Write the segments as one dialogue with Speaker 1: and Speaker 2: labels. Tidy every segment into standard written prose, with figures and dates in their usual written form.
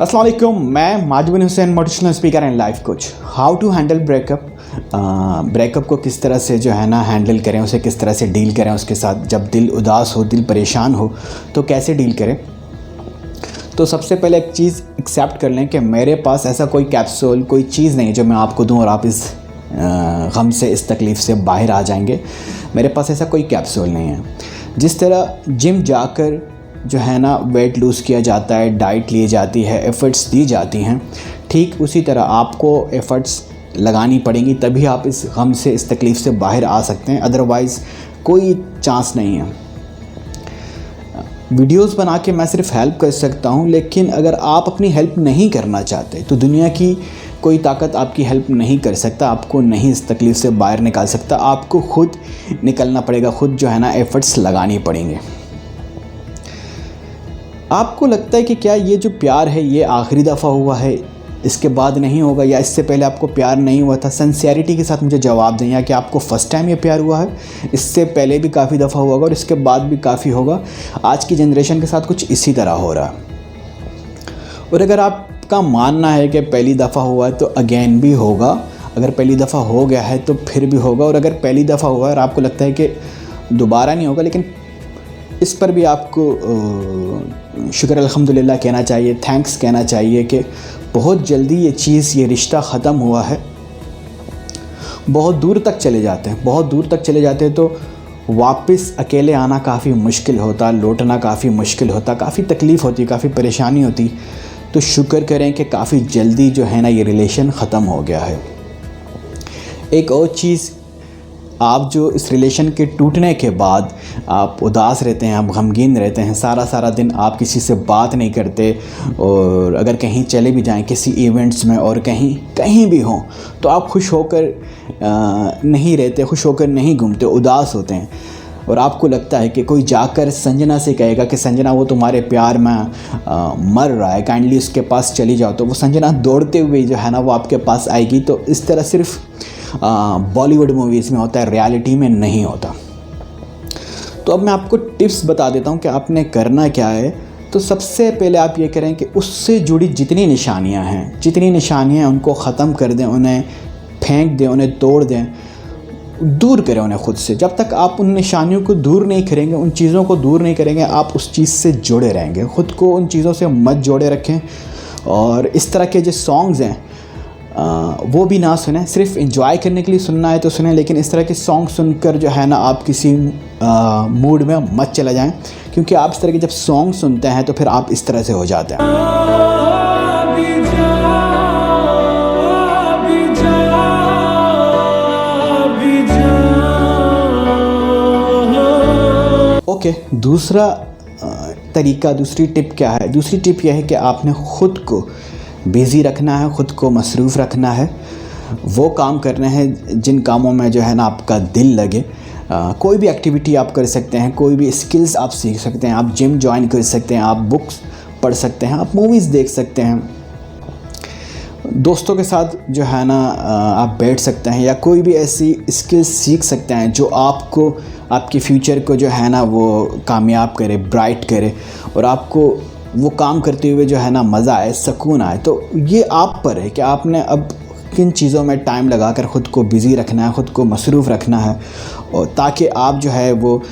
Speaker 1: अस्सलाम वालेकुम, मैं Majid Hussain, motivational speaker and life coach. How to handle breakup. Breakup को किस तरह से जो है ना हैंडल करें, उसे किस तरह से डील करें उसके साथ। जब दिल उदास हो, दिल परेशान हो तो कैसे डील करें। तो सबसे पहले एक चीज़ एक्सेप्ट कर लें कि मेरे पास ऐसा कोई कैप्सूल, कोई चीज़ नहीं जो मैं आपको दूं और आप इस गम से, इस तकलीफ़ से बाहर आ जाएंगे। मेरे पास ऐसा कोई कैप्सूल नहीं है। जिस तरह जिम जाकर जो है ना वेट लूज़ किया जाता है, डाइट ली जाती है, एफ़र्ट्स दी जाती हैं, ठीक उसी तरह आपको एफ़र्ट्स लगानी पड़ेंगी, तभी आप इस गम से, इस तकलीफ़ से बाहर आ सकते हैं। अदरवाइज़ कोई चांस नहीं है। वीडियोस बना के मैं सिर्फ हेल्प कर सकता हूं, लेकिन अगर आप अपनी हेल्प नहीं करना चाहते तो दुनिया की कोई ताकत आपकी हेल्प नहीं कर सकता, आपको नहीं इस तकलीफ़ से बाहर निकाल सकता। आपको खुद निकलना पड़ेगा, खुद जो है ना एफ़र्ट्स लगानी पड़ेंगे। आपको लगता है कि क्या ये जो प्यार है ये आखिरी दफ़ा हुआ है, इसके बाद नहीं होगा, या इससे पहले आपको प्यार नहीं हुआ था? सिंसियरिटी के साथ मुझे जवाब दें। या कि आपको फ़र्स्ट टाइम ये प्यार हुआ है, इससे पहले भी काफ़ी दफ़ा हुआ होगा और इसके बाद भी काफ़ी होगा। आज की जनरेशन के साथ कुछ इसी तरह हो रहा है। और अगर आपका मानना है कि पहली दफ़ा हुआ है तो अगेन भी होगा, अगर पहली दफ़ा हो गया है तो फिर भी होगा, और अगर पहली दफ़ा हुआ है और आपको लगता है कि दोबारा नहीं होगा, लेकिन इस पर भी आपको शुक्र अल्हम्दुलिल्लाह कहना चाहिए, थैंक्स कहना चाहिए कि बहुत जल्दी ये चीज़, ये रिश्ता ख़त्म हुआ है। बहुत दूर तक चले जाते हैं, बहुत दूर तक चले जाते हैं तो वापस अकेले आना काफ़ी मुश्किल होता, लौटना काफ़ी मुश्किल होता, काफ़ी तकलीफ़ होती, काफ़ी परेशानी होती। तो शुक्र करें कि काफ़ी जल्दी जो है ना ये रिलेशन ख़त्म हो गया है। एक और चीज़, आप जो इस रिलेशन के टूटने के बाद आप उदास रहते हैं, आप गमगीन रहते हैं, सारा दिन आप किसी से बात नहीं करते, और अगर कहीं चले भी जाएं किसी इवेंट्स में और कहीं भी हों तो आप खुश होकर नहीं रहते, खुश होकर नहीं घूमते, उदास होते हैं। और आपको लगता है कि कोई जाकर संजना से कहेगा कि संजना वो तुम्हारे प्यार में मर रहा है, काइंडली उसके पास चली जाओ, तो वो संजना दौड़ते हुए जो है ना वो आपके पास आएगी। तो इस तरह सिर्फ बॉलीवुड मूवीज़ में होता है, रियलिटी में नहीं होता। तो अब मैं आपको टिप्स बता देता हूँ कि आपने करना क्या है। तो सबसे पहले आप ये करें कि उससे जुड़ी जितनी निशानियाँ हैं उनको ख़त्म कर दें, उन्हें फेंक दें, उन्हें तोड़ दें, दूर करें उन्हें खुद से। जब तक आप उन निशानियों को दूर नहीं करेंगे, उन चीज़ों को दूर नहीं करेंगे, आप उस चीज़ से जुड़े रहेंगे। ख़ुद को उन चीज़ों से मत जोड़े रखें। और इस तरह के जो सॉन्ग्स हैं वो भी ना सुनें। सिर्फ एंजॉय करने के लिए सुनना है तो सुनें, लेकिन इस तरह के सॉन्ग सुनकर जो है ना आप किसी मूड में मत चला जाएं, क्योंकि आप इस तरह के जब सॉन्ग सुनते हैं तो फिर आप इस तरह से हो जाते हैं। ओके, दूसरा तरीका, दूसरी टिप क्या है? दूसरी टिप यह है कि आपने ख़ुद को बिज़ी रखना है, ख़ुद को मसरूफ़ रखना है। वो काम करने हैं जिन कामों में जो है ना आपका दिल लगे। कोई भी एक्टिविटी आप कर सकते हैं, कोई भी स्किल्स आप सीख सकते हैं, आप जिम ज्वाइन कर सकते हैं, आप बुक्स पढ़ सकते हैं, आप मूवीज़ देख सकते हैं, दोस्तों के साथ जो है ना आप बैठ सकते हैं, या कोई भी ऐसी स्किल्स सीख सकते हैं जो आपको, आपके फ्यूचर को जो है ना वो कामयाब करे, ब्राइट करे, और आपको वो काम करते हुए जो है ना मज़ा आए, सुकून आए। तो ये आप पर है कि आपने अब किन चीज़ों में टाइम लगाकर ख़ुद को बिज़ी रखना है, ख़ुद को मसरूफ़ रखना है, और ताकि आप जो है वो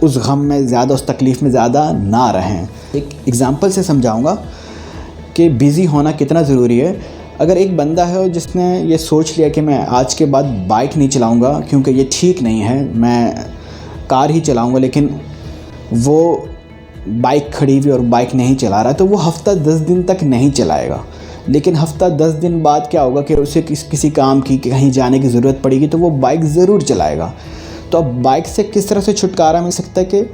Speaker 1: उस गम में ज़्यादा, उस तकलीफ़ में ज़्यादा ना रहें। एक एग्ज़ाम्पल से समझाऊँगा कि बिज़ी होना कितना ज़रूरी है। अगर एक बंदा है जिसने ये सोच लिया कि मैं आज के बाद बाइक नहीं चलाऊँगा क्योंकि ये ठीक नहीं है, मैं कार ही चलाऊँगा, लेकिन वो बाइक खड़ी हुई और बाइक नहीं चला रहा है, तो वो हफ़्ता 10 दिन तक नहीं चलाएगा। लेकिन हफ़्ता 10 दिन बाद क्या होगा कि उसे किसी काम की, कहीं जाने की ज़रूरत पड़ेगी तो वो बाइक ज़रूर चलाएगा। तो अब बाइक से किस तरह से छुटकारा मिल सकता है कि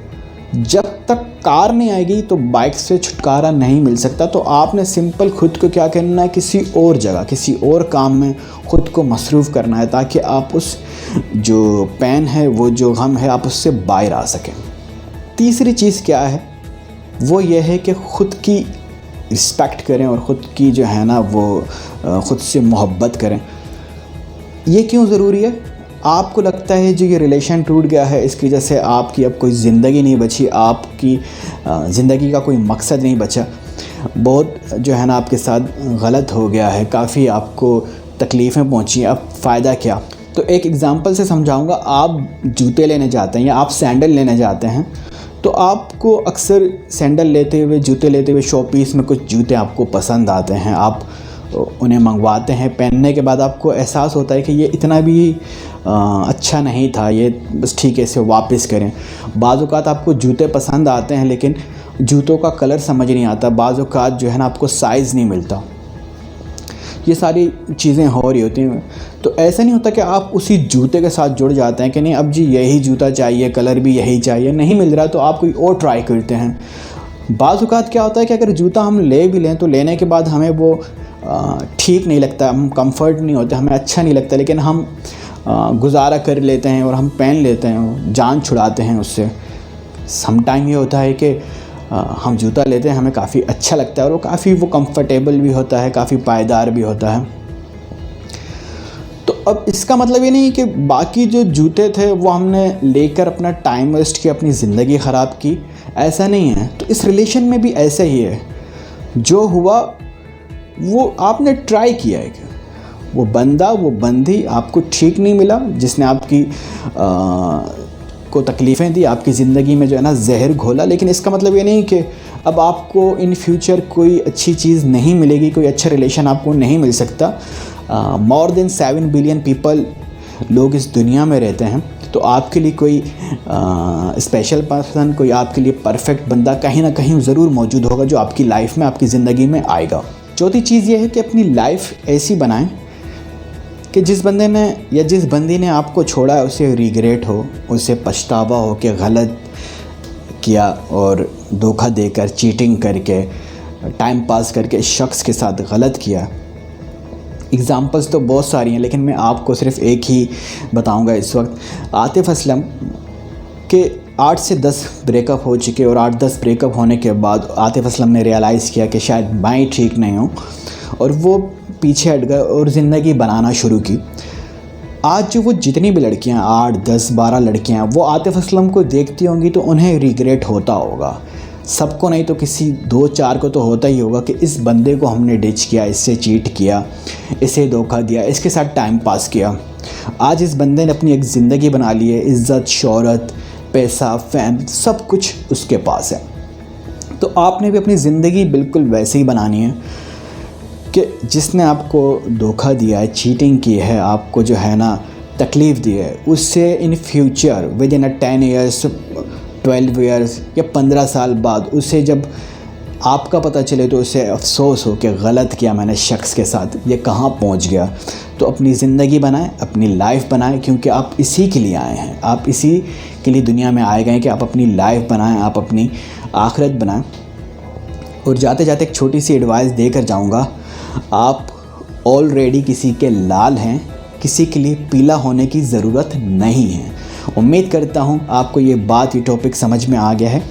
Speaker 1: जब तक कार नहीं आएगी तो बाइक से छुटकारा नहीं मिल सकता। तो आपने सिंपल खुद को क्या करना है, किसी और जगह, किसी और काम में ख़ुद को मसरूफ़ करना है, ताकि आप उस जो पेन है, वो जो गम है, आप उससे बाहर आ सकें। तीसरी चीज़ क्या है, वो ये है कि ख़ुद की रिस्पेक्ट करें और ख़ुद की जो है ना वो ख़ुद से मोहब्बत करें। ये क्यों ज़रूरी है? आपको लगता है जो ये रिलेशन टूट गया है इसकी वजह से आपकी अब कोई ज़िंदगी नहीं बची, आपकी ज़िंदगी का कोई मकसद नहीं बचा, बहुत जो है ना आपके साथ गलत हो गया है, काफ़ी आपको तकलीफ़ें पहुंची, अब फ़ायदा क्या। तो एक एग्ज़ाम्पल से समझाऊंगा। आप जूते लेने जाते हैं या आप सैंडल लेने जाते हैं, तो आपको अक्सर सैंडल लेते हुए, जूते लेते हुए शॉपीस में कुछ जूते आपको पसंद आते हैं, आप उन्हें मंगवाते हैं। पहनने के बाद आपको एहसास होता है कि ये इतना भी अच्छा नहीं था, ये बस ठीक है, इसे वापस करें। बाज़ औक़ात आपको जूते पसंद आते हैं लेकिन जूतों का कलर समझ नहीं आता, बाज़ औक़ात जो है ना आपको साइज़ नहीं मिलता, ये सारी चीज़ें हो रही होती हैं। तो ऐसा नहीं होता कि आप उसी जूते के साथ जुड़ जाते हैं कि नहीं अब जी यही जूता चाहिए, कलर भी यही चाहिए, नहीं मिल रहा तो आप कोई और ट्राई करते हैं। बाज़ औक़ात क्या होता है कि अगर जूता हम ले भी लें तो लेने के बाद हमें वो ठीक नहीं लगता, हम कंफर्ट नहीं होते, हमें अच्छा नहीं लगता, लेकिन हम गुजारा कर लेते हैं और हम पहन लेते हैं, जान छुड़ाते हैं उससे। सम टाइम ये होता है कि हम जूता लेते हैं, हमें काफ़ी अच्छा लगता है और वो काफ़ी कंफर्टेबल भी होता है, काफ़ी पायदार भी होता है। तो अब इसका मतलब ये नहीं कि बाकी जो जूते थे वो हमने लेकर अपना टाइम वेस्ट किया, अपनी ज़िंदगी ख़राब की, ऐसा नहीं है। तो इस रिलेशन में भी ऐसा ही है, जो हुआ वो आपने ट्राई किया है कि वो बंदा, वो बंदी आपको ठीक नहीं मिला, जिसने आपकी को तकलीफ़ें दी, आपकी ज़िंदगी में जो है ना जहर घोला। लेकिन इसका मतलब ये नहीं कि अब आपको इन फ्यूचर कोई अच्छी चीज़ नहीं मिलेगी, कोई अच्छा रिलेशन आपको नहीं मिल सकता। मोर देन 7 बिलियन पीपल लोग इस दुनिया में रहते हैं, तो आपके लिए कोई स्पेशल पर्सन, कोई आपके लिए परफेक्ट बंदा कहीं ना कहीं ज़रूर मौजूद होगा जो आपकी लाइफ में, आपकी ज़िंदगी में आएगा। चौथी चीज़ ये है कि अपनी लाइफ ऐसी बनाएं कि जिस बंदे ने या जिस बंदी ने आपको छोड़ा है उसे रिग्रेट हो, उसे पछतावा हो कि गलत किया और धोखा देकर, चीटिंग करके, टाइम पास करके इस शख्स के साथ गलत किया। एग्ज़ाम्पल्स तो बहुत सारी हैं लेकिन मैं आपको सिर्फ एक ही बताऊंगा इस वक्त। आतिफ़ असलम के 8 से 10 ब्रेकअप हो चुके और 8-10 ब्रेकअप होने के बाद आतिफ़ असलम ने रियलाइज़ किया कि शायद मैं ठीक नहीं हूँ और वो पीछे हट गए और ज़िंदगी बनाना शुरू की। आज जो वो जितनी भी लड़कियां, 8, 10, 12 लड़कियां, वो आतिफ़ असलम को देखती होंगी तो उन्हें रिग्रेट होता होगा। सबको नहीं तो किसी 2-4 को तो होता ही होगा कि इस बंदे को हमने डिच किया, इससे चीट किया, इसे धोखा दिया, इसके साथ टाइम पास किया। आज इस बंदे ने अपनी एक ज़िंदगी बना ली है, इज़्ज़त, शोहरत, पैसा, फैम, सब कुछ उसके पास है। तो आपने भी अपनी ज़िंदगी बिल्कुल वैसे ही बनानी है कि जिसने आपको धोखा दिया है, चीटिंग की है, आपको जो है ना तकलीफ़ दी है, उससे in future with in 10 years, 12 years या 15 साल बाद उसे जब आपका पता चले तो उसे अफसोस हो कि गलत किया मैंने शख्स के साथ, ये कहाँ पहुँच गया। तो अपनी ज़िंदगी बनाएं, अपनी लाइफ बनाएं, क्योंकि आप इसी के लिए आए हैं, आप इसी के लिए दुनिया में आए गए कि आप अपनी लाइफ बनाएं, आप अपनी आखिरत बनाएं। और जाते जाते एक छोटी सी एडवाइस देकर जाऊँगा, आप ऑलरेडी किसी के लाल हैं, किसी के लिए पीला होने की ज़रूरत नहीं है। उम्मीद करता हूँ आपको ये बात, ये टॉपिक समझ में आ गया है।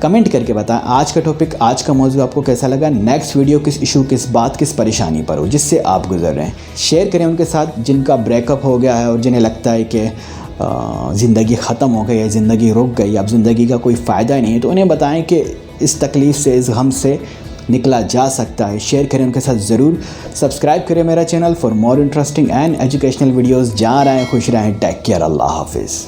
Speaker 1: कमेंट करके बताएं आज का टॉपिक, आज का मौजूद आपको कैसा लगा। नेक्स्ट वीडियो किस इशू, किस बात, किस परेशानी पर हो जिससे आप गुजर रहे हैं। शेयर करें उनके साथ जिनका ब्रेकअप हो गया है और जिन्हें लगता है कि ज़िंदगी ख़त्म हो गई है, ज़िंदगी रुक गई, अब ज़िंदगी का कोई फ़ायदा नहीं है। तो उन्हें बताएं कि इस तकलीफ़ से, इस गम से निकला जा सकता है। शेयर करें उनके साथ ज़रूर। सब्सक्राइब करें मेरा channel for more interesting and educational videos. जहाँ रहें खुश रहें, टेक केयर, अल्लाह हाफिज़।